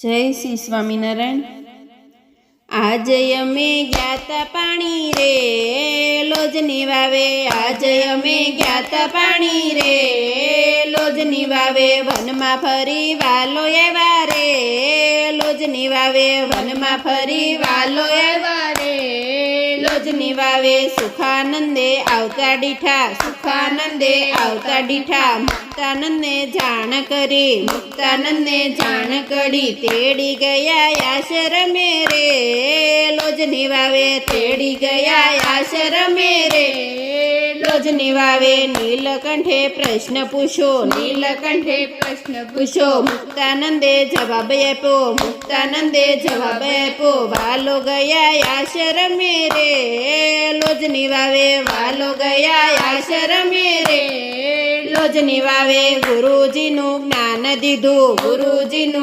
જય શ્રી સ્વામિનારાયણ। આજે અમે ગ્યાતા પાણી રે લોજની વાવે, આજે અમે ગ્યાતા પાણી રે લોજની વાવે, વનમાં ફરી વાલો એવા રે લોજની વાવે, વનમાં ફરી વાલો એવા રે લોજની વાવે, સુખાનંદે આવતા ડીઠા, સુખાનંદે આવતા ડીઠા, મુક્તાનંદને જાણ કરી, મુક્તાનંદને જાણ કરી, તેડી ગયા આશ્રમે રે લોજની વાવે, તેડી ગયા આશ્રમે રે લોજની વાવે, નીલકંઠે પ્રશ્ન પૂછો, નીલકંઠે પ્રશ્ન પૂછો, મુક્તાનંદે જવાબ આપ્યો, મુક્તાનંદે જવાબ આપ્યો, વાલો ગયા આશ્રમે રે લોજની વાવે, વાલો ગયા આશ્રમે રે લોજની વાવે, ગુરુજીનું જ્ઞાન દીધું, ગુરુજીનું